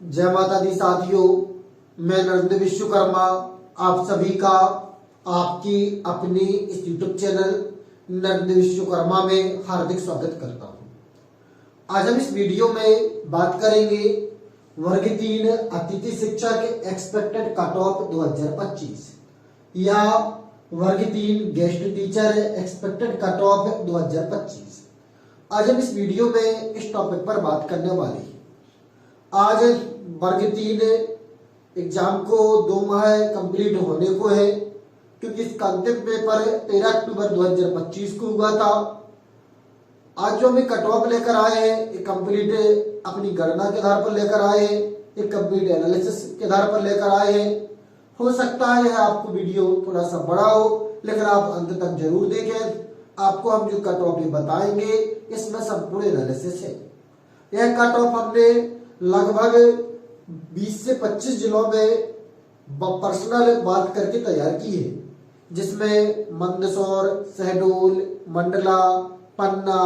जय माता दी साथियों, मैं नरेंद्र विश्वकर्मा आप सभी का आपकी अपनी इस यूट्यूब चैनल नरेंद्र विश्वकर्मा में हार्दिक स्वागत करता हूं। आज हम इस वीडियो में बात करेंगे वर्ग 3 अतिथि शिक्षक एक्सपेक्टेड कट ऑफ 2025 या वर्ग 3 guest teacher expected cut off 2025। आज हम इस वीडियो में इस टॉपिक पर बात करने वाले हैं। आज वर्ग 3 एग्जाम को 2 माह कंप्लीट होने को है, क्योंकि इसका अंतिम पेपर 13 अक्टूबर 2025 को हुआ था। आज जो हमें कट ऑफ लेकर आए हैं, एक कंप्लीट अपनी गणना के आधार पर लेकर आए हैं, एक कंप्लीट एनालिसिस के आधार पर लेकर आए हैं। हो सकता है आपको वीडियो थोड़ा सा बड़ा हो, लेकिन आप अंत तक जरूर देखें। आपको हम जो कट ऑफ बताएंगे इसमें संपूर्ण एनालिसिस है। यह कट ऑफ हमने लगभग 20 से 25 जिलों में पर्सनल बात करके तैयार की है, जिसमें मंदसौर, शहडोल, मंडला, पन्ना,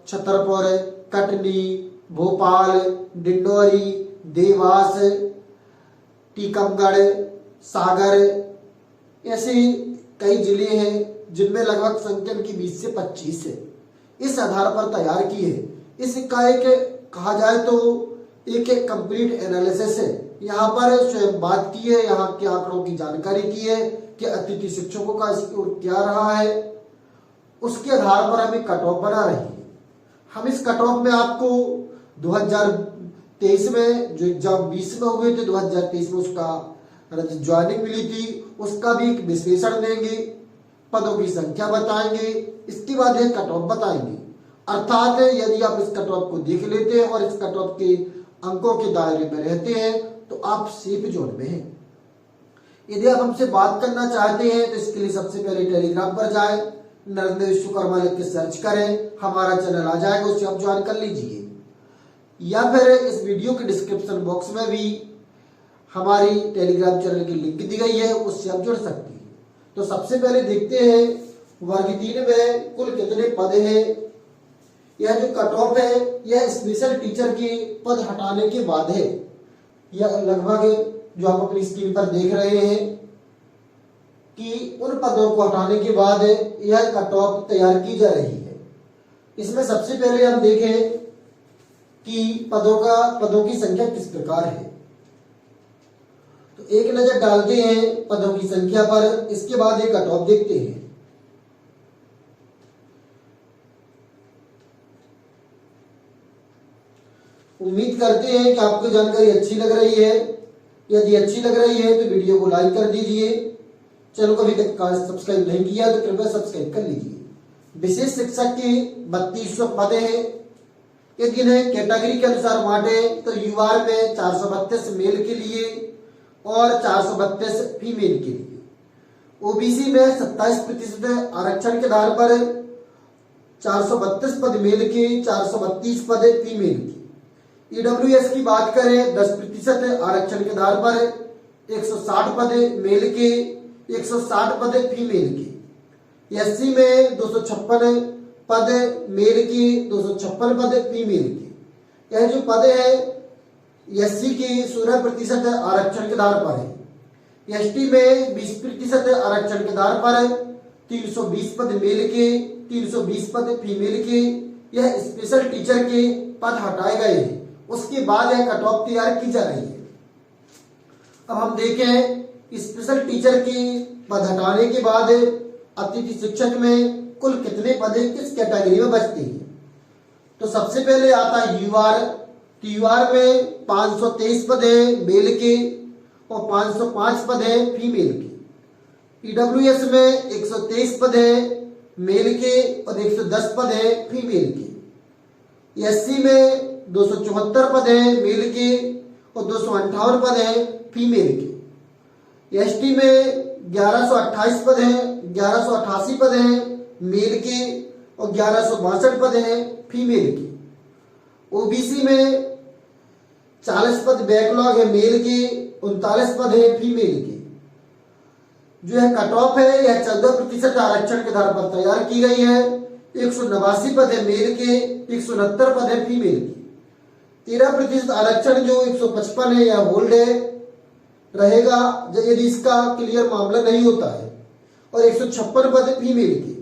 छतरपुर, कटनी, भोपाल, डिंडोरी, देवास, टीकमगढ़, सागर ऐसे कई जिले हैं जिनमें लगभग संख्या की 20 से 25 है। इस आधार पर तैयार की है। इसका एक कहा जाए तो एक कंप्लीट एनालिसिस है। यहाँ पर स्वयं बात की है, यहाँ के आंकड़ों की जानकारी की है कि अतिथि शिक्षकों का स्कोर क्या रहा है। उसके आधार पर हम एक कट ऑफ बना रही है। हम इस कट ऑफ में आपको 2023 में जो एग्जाम 20 में हुए थे, 2023 में उसका ज्वाइनिंग मिली थी, उसका भी एक विश्लेषण देंगे, पदों की संख्या बताएंगे, इसके बाद एक कट ऑफ बताएंगे। अर्थात यदि आप इस कट ऑफ को देख लेते हैं और इस कट ऑफ के अंकों के दायरे में रहते हैं तो आप सेफ जोन में हैं। यदि आप हमसे बात करना चाहते हैं तो इसके लिए सबसे पहले टेलीग्राम पर जाएं, नरेंद्र विश्वकर्मा लिख के सर्च करें, हमारा चैनल आ जाएगा, उससे आप ज्वाइन कर लीजिए। या फिर इस वीडियो के डिस्क्रिप्शन बॉक्स में भी हमारी टेलीग्राम चैनल की लिंक दी गई है, उससे आप जुड़ सकते हैं। तो सबसे पहले देखते हैं वर्ग 3 में कुल कितने पद हैं। यह जो कट ऑफ है यह स्पेशल टीचर के पद हटाने के बाद है। यह लगभग जो आप अपनी स्क्रीन पर देख रहे हैं कि उन पदों को हटाने के बाद यह कट ऑफ तैयार की जा रही है। इसमें सबसे पहले हम देखें कि पदों की संख्या किस प्रकार है। तो एक नजर डालते हैं पदों की संख्या पर, इसके बाद ये कट ऑफ देखते हैं। उम्मीद करते हैं कि आपको जानकारी अच्छी लग रही है। यदि अच्छी लग रही है तो वीडियो को लाइक कर दीजिए। चैनल को अभी तक सब्सक्राइब नहीं किया तो कृपया सब्सक्राइब कर लीजिए। विशेष शिक्षक के 3200 पद हैं। यदि इन्हें कैटेगरी के अनुसार बांटे तो यूआर में 432 मेल के लिए और 432 फीमेल के लिए। ओबीसी में 27% आरक्षण के आधार पर 432 पद मेल के, 432 पद फीमेल के। ईडब्ल्यूएस की बात करें 10% आरक्षण के आधार पर 160 पद मेल के, 160 पद फीमेल के। एससी में 256 पद मेल के, 256 पद फीमेल के। यह जो पद है एससी की 16% आरक्षण के आधार पर है। एसटी में 20% आरक्षण के आधार पर 320 पद मेल के, 320 पद फीमेल के। यह स्पेशल टीचर के पद हटाए गए हैं। उसके बाद यह कट ऑफ तैयार की जा रही है। अब हम देखें स्पेशल टीचर के पद हटाने के बाद अतिथि शिक्षक में कुल कितने पद किस कैटेगरी में बचते हैं। तो सबसे पहले आता है यूआर। यूआर में 523 पद है मेल के और 505 पद है फीमेल के। ईडब्ल्यूएस में 123 पद है मेल के और 110 पद है फीमेल के। एससी में 274 पद है मेल के और 258 पद है फीमेल के। एसटी में 1128 पद है, 1188 पद है मेल के और 1162 पद है फीमेल के। ओबीसी में 40 पद बैकलॉग है मेल के, 39 पद है फीमेल के। जो है कट ऑफ है यह 14% आरक्षण के आधार पर तैयार की गई है। 189 पद है मेल के, 169 पद है फीमेल के। 13% आरक्षण जो 155 है या होल्ड है रहेगा यदि इसका क्लियर मामला नहीं होता है, और 156 पद फीमेल के।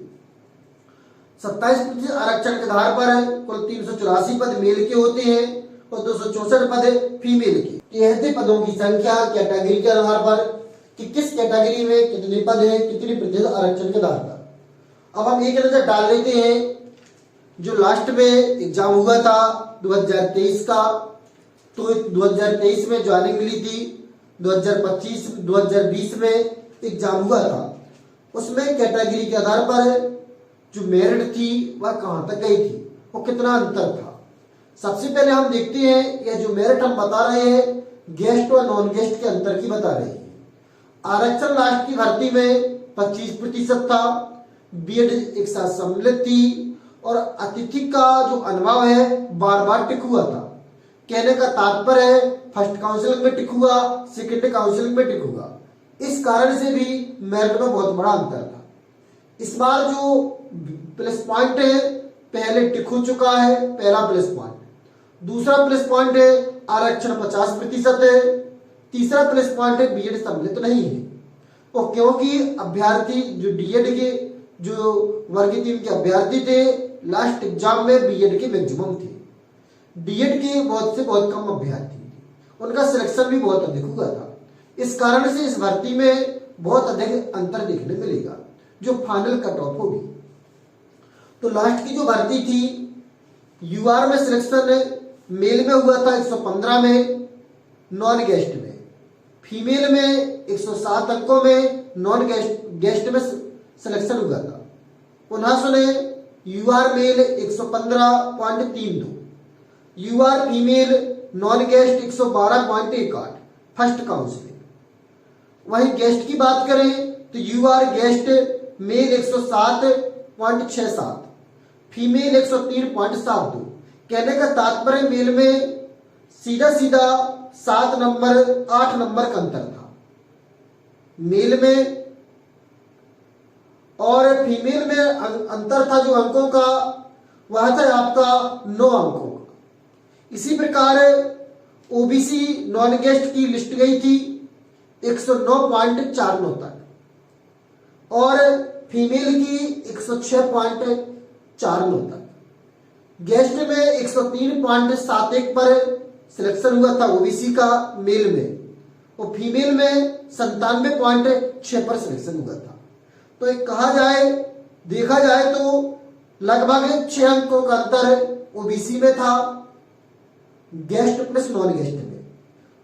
27% आरक्षण के आधार पर कुल 384 पद मेल के होते हैं और 264 पद फीमेल के। यह थे पदों की संख्या कैटेगरी के आधार पर कि किस कैटेगरी में कितने पद हैं, कितनी प्रतिशत आरक्षण के आधार पर। अब हम एक नजर डाल लेते हैं जो लास्ट में एग्जाम हुआ था 2023 का। तो 2023 में ज्वाइनिंग मिली थी, 2025 2020 में एग्जाम हुआ था। उसमें कैटेगरी के आधार पर जो मेरिट थी वह कहां तक गई थी, वो कितना अंतर था। सबसे पहले हम देखते हैं यह जो मेरिट हम बता रहे हैं गेस्ट और नॉन गेस्ट के अंतर की बता रहे हैं। आरक्षण लास्ट की भर्ती में 25% था, बीएड एक साथ सम्मिलित थी और अतिथि का जो अनुभव है बार बार टिक हुआ था। कहने का तात्पर्य है फर्स्ट काउंसलिंग में टिक हुआ, सेकेंड काउंसलिंग में टिक हुआ। इस कारण से भी मेरिट में बहुत बड़ा अंतर था। इस बार जो प्लस पॉइंट है पहले टिक हो चुका है, पहला प्लस पॉइंट। दूसरा प्लस पॉइंट है आरक्षण 50% है। तीसरा प्लस पॉइंट है बीएड सम्मिलित नहीं है, और क्योंकि अभ्यर्थी जो डीएड के जो वर्ग 3 के अभ्यर्थी थे लास्ट एग्जाम में बीएड के मैक्सिमम थे, डीएड के बहुत से बहुत कम अभ्यर्थी थे, उनका सिलेक्शन भी बहुत अधिक हुआ था। इस कारण से इस भर्ती में बहुत अधिक अंतर देखने मिलेगा जो फाइनल कट ऑफ होगी। तो लास्ट की जो भर्ती थी यूआर में सिलेक्शन मेल में हुआ था 115 में, नॉन गेस्ट में। फीमेल में 107 अंकों में, नॉन गेस्ट में सिलेक्शन हुआ था। पुनः सुने, UR male 115.32, UR female non guest 112.18 first counselling. वहीं गेस्ट की बात करें तो यूआर गेस्ट मेल 107.67, फीमेल 103.72। कहने का तात्पर्य मेल में सीधा 7 नंबर 8 नंबर का अंतर था मेल में, और फीमेल में अंतर था जो अंकों का वह था आपका 9 अंकों का। इसी प्रकार ओबीसी नॉन गेस्ट की लिस्ट गई थी 109.49 तक, और फीमेल की 106.49 तक। गेस्ट में 103.71 पर सिलेक्शन हुआ था ओबीसी का मेल में, और फीमेल में 97.6 पर सिलेक्शन हुआ था। तो एक कहा जाए देखा जाए तो लगभग 6 अंकों का अंतर ओबीसी में था गेस्ट प्लस नॉन गेस्ट में।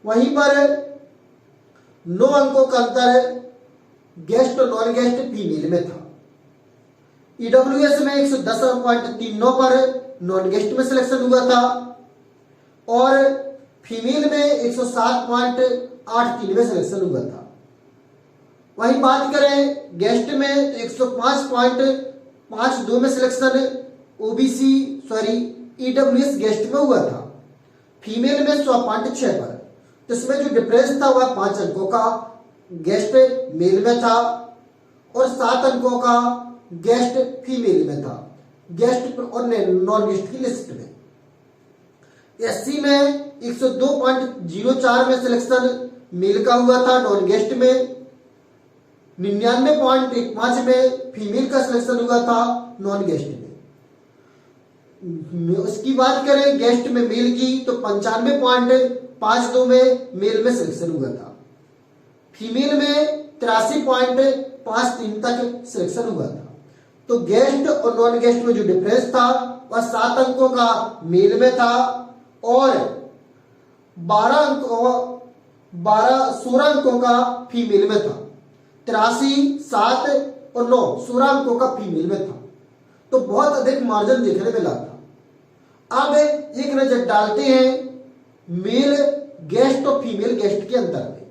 वहीं पर 9 अंकों का अंतर गेस्ट और नॉन गेस्ट फीमेल में था। ईडब्ल्यूएस में 110.39 पर नॉन गेस्ट में सिलेक्शन हुआ था, और फीमेल में 107.83 में सिलेक्शन हुआ था। वहीं बात करें गेस्ट में तो 105.52 में सिलेक्शन ईडब्ल्यूएस गेस्ट में हुआ था, फीमेल में 100.6 पर। तो इसमें जो डिफरेंस था वह 5 अंकों का गेस्ट मेल में था और 7 अंकों का गेस्ट फीमेल में था, गेस्ट और नॉन गेस्ट की लिस्ट में। एससी में 102.04 में सिलेक्शन मेल का हुआ था, नॉन गेस्ट में 99.15 में फीमेल का सिलेक्शन हुआ था, नॉन गेस्ट में। उसकी बात करें गेस्ट में मेल की तो 95.52 में मेल में सिलेक्शन हुआ था, फीमेल में 83.53 तक सिलेक्शन हुआ था। तो गेस्ट और नॉन गेस्ट में जो डिफरेंस था वह 7 अंकों का मेल में था और 16 अंकों का फीमेल में था। 83, 7 और 9 16 अंकों का फीमेल में था। तो बहुत अधिक मार्जिन देखने मिला था। अब एक नजर डालते हैं मेल गेस्ट और फीमेल गेस्ट के अंतर में।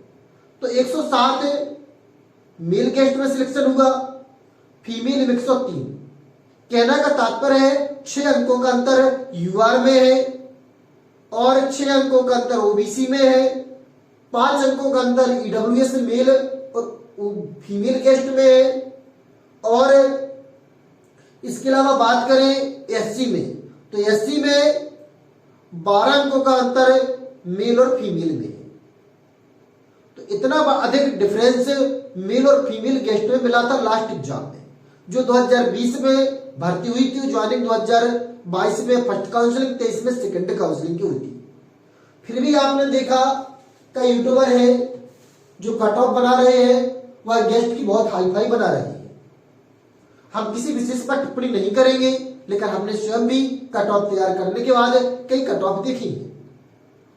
तो 107 मेल गेस्ट में सिलेक्शन हुआ, फीमेल में 103। कहने का तात्पर्य है 6 अंकों का अंतर यूआर में है और 6 अंकों का अंतर ओबीसी में है, 5 अंकों का अंतर ईडब्ल्यूएस मेल और फीमेल गेस्ट में है। और इसके अलावा बात करें एससी में तो एससी में 12 अंकों का अंतर मेल और फीमेल में है। तो इतना अधिक डिफरेंस मेल और फीमेल गेस्ट में मिला था लास्ट एग्जाम में, जो 2020 में भर्ती हुई थी, ज्वाइनिंग 2022 में फर्स्ट काउंसलिंग, 23 में सेकंड काउंसलिंग की हुई थी। फिर भी आपने देखा कई यूट्यूबर है जो कट ऑफ बना रहे हैं, वह गेस्ट की बहुत हाई फाई बना रहे हैं। हम किसी विशेष पर टिप्पणी नहीं करेंगे, लेकिन हमने स्वयं भी कट ऑफ तैयार करने के बाद कई कट ऑफ देखी है।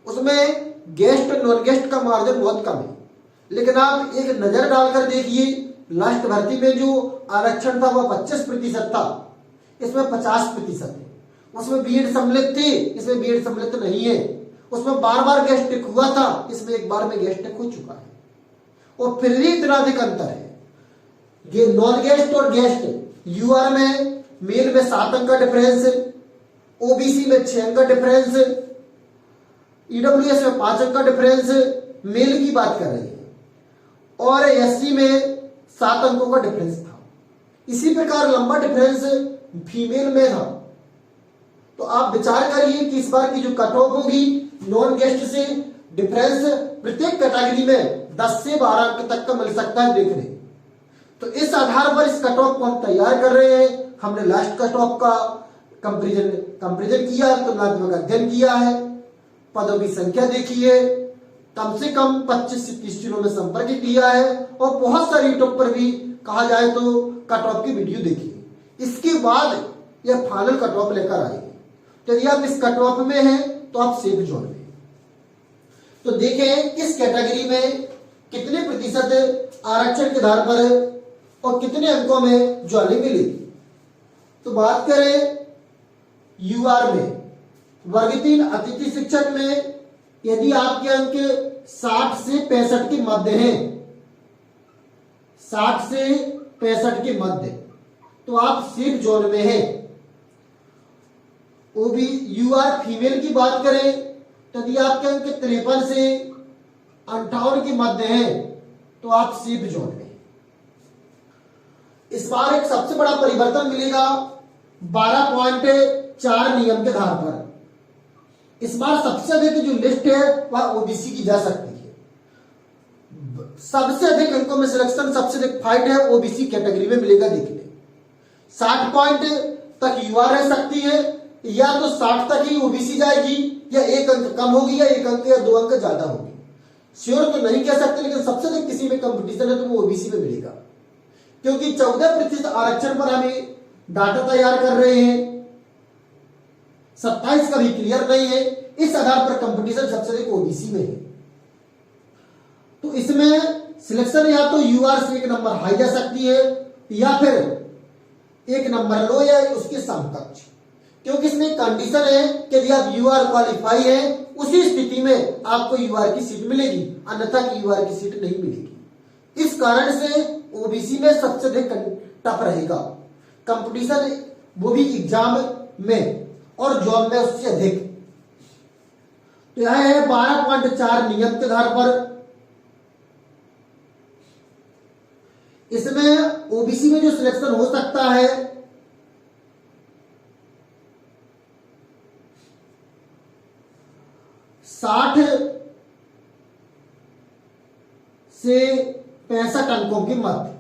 उसमें गेस्ट और नॉन गेस्ट का मार्जिन बहुत कम है, लेकिन आप एक नजर डालकर देखिए, लास्ट भर्ती में जो आरक्षण था वह 25% था, इसमें 50% है। उसमें बीएड सम्मिलित थे, इसमें बीएड सम्मिलित नहीं है। उसमें बार बार गेस्ट टिक हुआ था, इसमें एक बार में गेस्ट टिक हो चुका है। और फिर भी इतना अधिक अंतर है। ये नॉन गेस्ट और गेस्ट यूआर में मेल में 7 अंक का डिफरेंस, ओबीसी में 6 अंक का डिफरेंस, ईडब्ल्यूएस में 5 अंक का डिफरेंस, मेल की बात कर रही है, और एससी में 7 अंकों का डिफरेंस था। इसी प्रकार लंबा डिफरेंस फीमेल में था। तो आप विचार करिए कि इस बार की जो कट ऑफ होगी नॉन गेस्ट से डिफरेंस प्रत्येक कैटेगरी में 10 से 12 अंक तक का मिल सकता है देखने। तो इस आधार पर इस कट ऑफ को हम तैयार कर रहे हैं। हमने लास्ट कट ऑफ का कंपेरिजन किया, तुलनात्मक अध्ययन किया है, पदों की संख्या देखी है, कम से कम 25 से 30 जिलों में संपर्क किया है, और बहुत सारे यूट्यूब पर भी कहा जाए तो कट ऑफ की वीडियो देखी है। इसके बाद यह फाइनल कट ऑफ लेकर आए। तो यदि आप इस कट ऑफ में हैं तो आप सेफ जोन में। तो देखें किस कैटेगरी में कितने प्रतिशत आरक्षण के आधार पर और कितने अंकों में ज्वाइनिंग मिलेगी। तो बात करें यूआर में, वर्ग 3 अतिथि शिक्षक में यदि आपके अंक 60 से 65 के मध्य हैं, 60 से 65 के मध्य, तो आप सेफ जोन में हैं। ओबी यूआर फीमेल की बात करें तो यदि आपके अंक 53 से 58 के मध्य हैं तो आप सेफ जोन में। इस बार एक सबसे बड़ा परिवर्तन मिलेगा 12.4 नियम के आधार पर। इस बार सबसे अधिक जो लिस्ट है वह ओबीसी की जा सकती है। सबसे अधिक अंकों में सिलेक्शन, सबसे अधिक फाइट है ओबीसी कैटेगरी में मिलेगा देखने। 60 पॉइंट तक यूआर रह सकती है, या तो 60 तक ही ओबीसी जाएगी, या 1 अंक कम होगी, या 1 अंक या 2 अंक ज्यादा होगी। श्योर तो नहीं कह सकते, लेकिन सबसे अधिक किसी में कंपटीशन है तो वो ओबीसी में मिलेगा, क्योंकि 14% आरक्षण पर हमें डाटा तैयार कर रहे हैं, 27 का भी क्लियर नहीं है। इस आधार पर कंपटीशन सबसे अधिक ओबीसी में है। तो इसमें सिलेक्शन या तो यूआर से 1 नंबर हाई जा सकती है, या फिर 1 नंबर लो या उसके समकक्ष, क्योंकि इसमें कंडीशन है कि यदि आप यूआर क्वालिफाई है उसी स्थिति में आपको यूआर की सीट मिलेगी, अन्यथा की यूआर की सीट नहीं मिलेगी। इस कारण से ओबीसी में सबसे अधिक टफ रहेगा कंपटीशन, वो भी एग्जाम में और जॉब में उससे अधिक। तो यह है 12.4 नियम के आधार पर। इसमें ओबीसी में जो सिलेक्शन हो सकता है साठ से 65 अंकों की मध्य,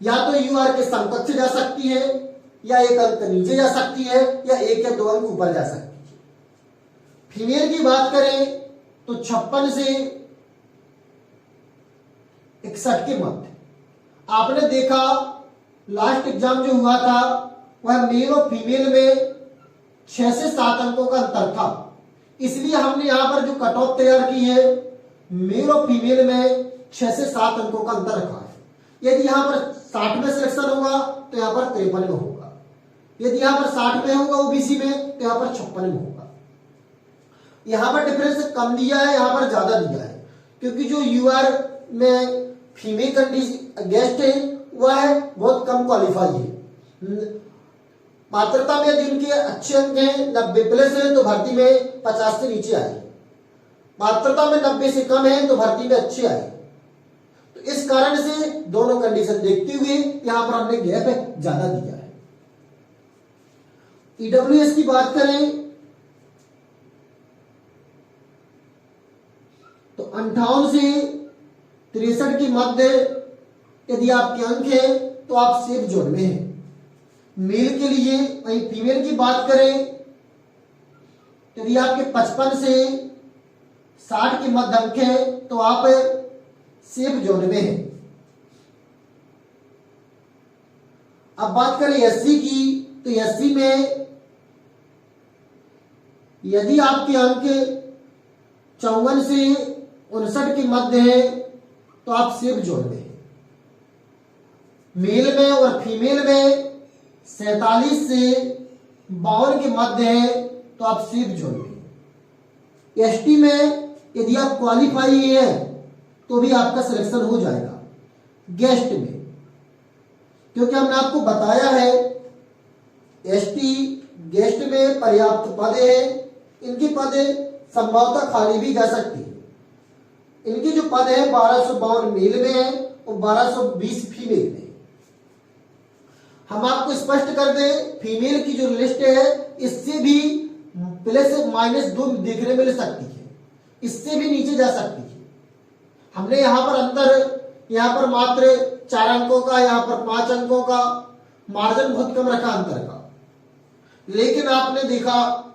या तो यूआर के समकक्ष जा सकती है, या 1 अंक नीचे जा सकती है, या 1 या 2 अंक ऊपर जा सकती है। फीमेल की बात करें तो 56 से 61 के मध्य। आपने देखा लास्ट एग्जाम जो हुआ था वह मेल और फीमेल में 6 से 7 अंकों का अंतर था, इसलिए हमने यहां पर जो कट ऑफ तैयार की है मेल और फीमेल में 6 से 7 अंकों का अंतर रखा है। यदि यहां पर 60 में सिलेक्शन होगा तो यहां पर 53 में होगा, यदि यहां पर 60 में होगा ओबीसी में तो यहां पर 56 में होगा। यहां पर डिफरेंस कम दिया है, यहां पर ज्यादा दिया है, क्योंकि जो यूआर में फीमेल गेस्ट है वह बहुत कम क्वालिफाई है। पात्रता में यदि उनके अच्छे अंक हैं 90 प्लस है तो भर्ती में 50 से नीचे आए, पात्रता में 90 से कम है तो भर्ती में अच्छे आए। तो इस कारण से दोनों कंडीशन देखते हुए यहां पर हमने गैप ज्यादा दिया है। ईडब्ल्यूएस की बात करें तो 58 से 63 के मध्य यदि आपके अंक है तो आप सेफ जोन में हैं। मेल के लिए वही फीमेल की बात करें, यदि आपके 55 से 60 के मध्य अंक है तो आप सेफ जोन में हैं। अब बात करें एससी की, तो एससी में यदि आपके अंक 54 से 59 के मध्य है तो आप सेफ जोन में हैं। मेल में और फीमेल में 47 से 52 के मध्य है तो आप सेफ जोन में। एसटी में यदि आप क्वालिफाई है तो भी आपका सिलेक्शन हो जाएगा। गेस्ट में, क्योंकि हमने आपको बताया है एसटी गेस्ट में पर्याप्त पद है, इनकी पद संभवतः खाली भी जा सकती है। इनकी जो पद है 1252 मेल में है और 1220 फीमेल में। हम आपको स्पष्ट कर दें, फीमेल की जो लिस्ट है इससे भी +-2 देखने मिल सकती है, इससे भी नीचे जा सकती है। हमने यहां पर अंतर, यहां पर मात्र 4 अंकों का, यहां पर 5 अंकों का मार्जिन बहुत कम रखा अंतर का। लेकिन आपने देखा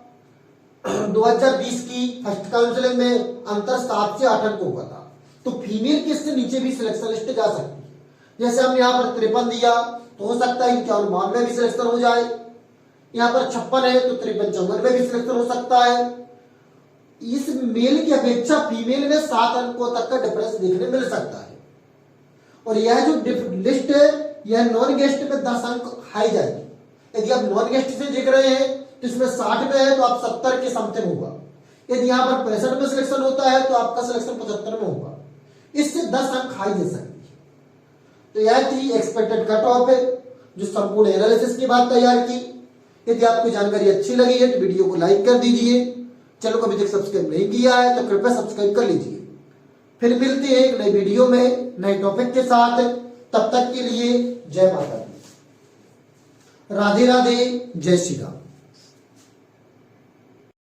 2020 की फर्स्ट काउंसिलिंग में अंतर 7 से 8 अंकों का था, तो फीमेल की इससे नीचे भी सिलेक्शन लिस्ट जा सकती है। जैसे हमने यहाँ पर 53 दिया तो हो सकता है 51 में भी सिलेक्शन हो जाए, यहाँ पर 56 है तो 53-54 में भी सिलेक्शन हो सकता है। इस मेल की अपेक्षा फीमेल में 7 अंकों तक का डिफरेंस देखने मिल सकता है। और यह जो लिस्ट है यह नॉन गेस्ट में 10 अंक हाई जाएगी। यदि आप नॉन गेस्ट से देख रहे हैं तो इसमें 60 में है तो आप 70 के समथिंग होगा। यदि यहाँ पर 65 में सिलेक्शन होता है तो आपका सिलेक्शन 75 में होगा। इससे 10 अंक हाई दे सकती है। तो यह थी एक्सपेक्टेड कट ऑफ है जो संपूर्ण एनालिसिस की बात तैयार की। यदि आपको जानकारी अच्छी लगी है तो वीडियो को लाइक कर दीजिए। चैनल को अभी तक सब्सक्राइब नहीं किया है तो कृपया सब्सक्राइब कर लीजिए। फिर मिलते हैं एक नई वीडियो में नए टॉपिक के साथ। तब तक के लिए जय माता दी, राधे राधे, जय श्री राम।